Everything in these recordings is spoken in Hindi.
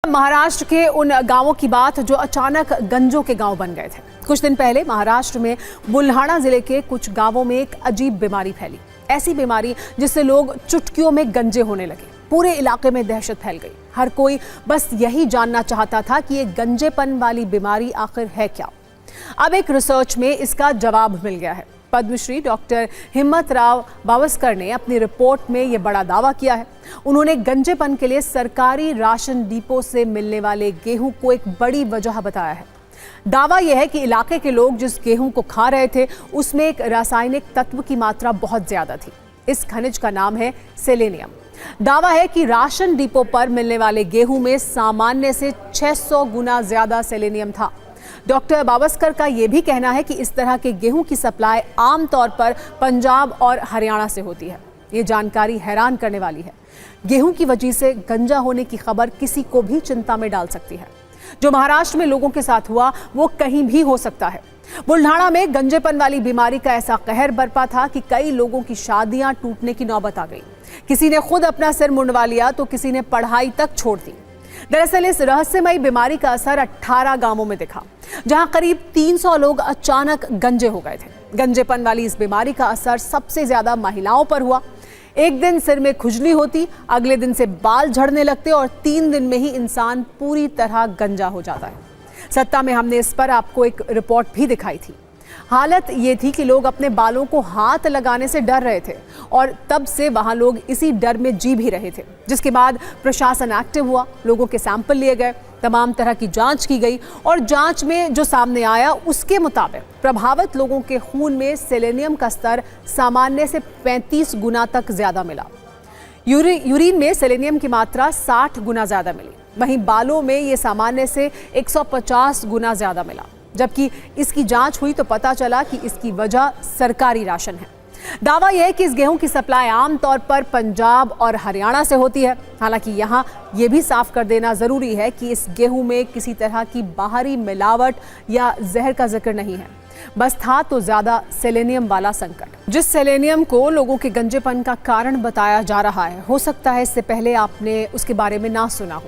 महाराष्ट्र के उन गांवों की बात जो अचानक गंजों के गांव बन गए थे। कुछ दिन पहले महाराष्ट्र में बुल्हाना जिले के कुछ गांवों में एक अजीब बीमारी फैली। ऐसी बीमारी जिससे लोग चुटकियों में गंजे होने लगे। पूरे इलाके में दहशत फैल गई। हर कोई बस यही जानना चाहता था कि ये गंजेपन वाली बीमारी आखिर है क्या। अब एक रिसर्च में इसका जवाब मिल गया है। पद्मश्री डॉक्टर हिम्मतराव बावस्कर ने अपनी रिपोर्ट में यह बड़ा दावा किया है। उन्होंने गंजेपन के लिए सरकारी राशन डिपो से मिलने वाले गेहूं को एक बड़ी वजह बताया है। दावा यह है कि इलाके के लोग जिस गेहूं को खा रहे थे उसमें एक रासायनिक तत्व की मात्रा बहुत ज्यादा थी। इस खनिज का नाम है सेलेनियम। दावा है कि राशन डिपो पर मिलने वाले गेहूं में सामान्य से 600 गुना ज्यादा सेलेनियम था। डॉक्टर बावस्कर का यह भी कहना है कि इस तरह के गेहूं की सप्लाई आमतौर पर पंजाब और हरियाणा से होती है। ये जानकारी हैरान करने वाली है। गेहूं की वजह से गंजा होने की खबर किसी को भी चिंता में डाल सकती है। जो महाराष्ट्र में लोगों के साथ हुआ वो कहीं भी हो सकता है। बुल्हाना में गंजेपन वाली बीमारी का ऐसा कहर बरपा था कि कई लोगों की शादियां टूटने की नौबत आ गई। किसी ने खुद अपना सिर मुंडवा लिया तो किसी ने पढ़ाई तक छोड़ दी। दरअसल इस रहस्यमयी बीमारी का असर 18 गांवों में दिखा, जहां करीब 300 लोग अचानक गंजे हो गए थे। गंजेपन वाली इस बीमारी का असर सबसे ज्यादा महिलाओं पर हुआ। एक दिन सिर में खुजली होती, अगले दिन से बाल झड़ने लगते और 3 दिन में ही इंसान पूरी तरह गंजा हो जाता है। सत्ता में हमने इस पर आपको एक रिपोर्ट भी दिखाई थी। हालत ये थी कि लोग अपने बालों को हाथ लगाने से डर रहे थे और तब से वहां लोग इसी डर में जी भी रहे थे। जिसके बाद प्रशासन एक्टिव हुआ, लोगों के सैंपल लिए गए, तमाम तरह की जांच की गई और जांच में जो सामने आया उसके मुताबिक प्रभावित लोगों के खून में सेलेनियम का स्तर सामान्य से 35 गुना तक ज्यादा मिला। यूरिन में सेलेनियम की मात्रा 60 गुना ज्यादा मिली। वहीं बालों में ये सामान्य से 150 गुना ज्यादा मिला। जबकि इसकी जांच हुई तो पता चला कि इसकी वजह सरकारी राशन है। दावा यह है कि इस गेहूं की सप्लाई आमतौर पर पंजाब और हरियाणा से होती है। हालांकि यहां यह भी साफ कर देना जरूरी है कि इस गेहूं में किसी तरह की बाहरी मिलावट या जहर का जिक्र नहीं है। बस था तो ज्यादा सेलेनियम वाला संकट। जिस सेलेनियम को लोगों के गंजेपन का कारण बताया जा रहा है, हो सकता है इससे पहले आपने उसके बारे में ना सुना हो।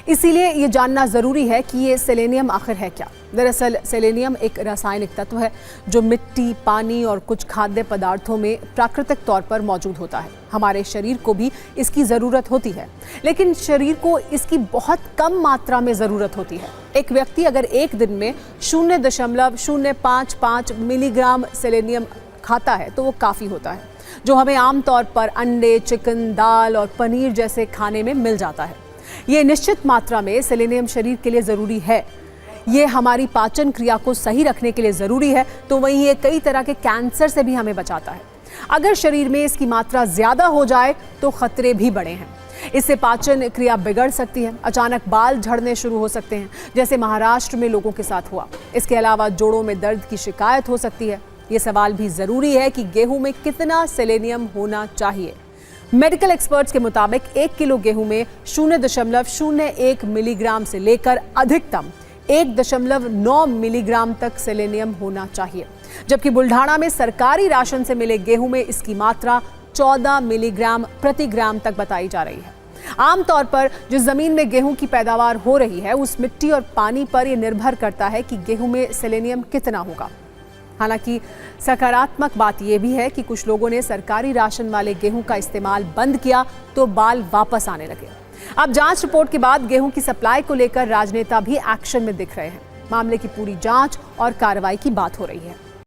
इसीलिए ये जानना जरूरी है कि ये सेलेनियम आखिर है क्या। दरअसल सेलेनियम एक रासायनिक तत्व है जो मिट्टी, पानी और कुछ खाद्य पदार्थों में प्राकृतिक तौर पर मौजूद होता है। हमारे शरीर को भी इसकी ज़रूरत होती है, लेकिन शरीर को इसकी बहुत कम मात्रा में ज़रूरत होती है। एक व्यक्ति अगर एक दिन में 0.055 मिलीग्राम सेलेनियम खाता है तो वो काफ़ी होता है, जो हमें आमतौर पर अंडे, चिकन, दाल और पनीर जैसे खाने में मिल जाता है। ये निश्चित मात्रा में सेलेनियम शरीर के लिए ज़रूरी है। ये हमारी पाचन क्रिया को सही रखने के लिए ज़रूरी है, तो वहीं ये कई तरह के कैंसर से भी हमें बचाता है। अगर शरीर में इसकी मात्रा ज़्यादा हो जाए तो खतरे भी बड़े हैं। इससे पाचन क्रिया बिगड़ सकती है, अचानक बाल झड़ने शुरू हो सकते हैं, जैसे महाराष्ट्र में लोगों के साथ हुआ। इसके अलावा जोड़ों में दर्द की शिकायत हो सकती है। ये सवाल भी ज़रूरी है कि गेहूं में कितना सेलेनियम होना चाहिए। मेडिकल एक्सपर्ट्स के मुताबिक 1 किलो गेहूं में 0.01 मिलीग्राम से लेकर अधिकतम 1.9 मिलीग्राम तक सेलेनियम होना चाहिए। जबकि बुल्हाना में सरकारी राशन से मिले गेहूं में इसकी मात्रा 14 मिलीग्राम प्रति ग्राम तक बताई जा रही है। आमतौर पर जिस जमीन में गेहूं की पैदावार हो रही है उस मिट्टी और पानी पर यह निर्भर करता है कि गेहूं में सेलेनियम कितना होगा। हालांकि सकारात्मक बात यह भी है कि कुछ लोगों ने सरकारी राशन वाले गेहूं का इस्तेमाल बंद किया तो बाल वापस आने लगे। अब जांच रिपोर्ट के बाद गेहूं की सप्लाई को लेकर राजनेता भी एक्शन में दिख रहे हैं। मामले की पूरी जांच और कार्रवाई की बात हो रही है।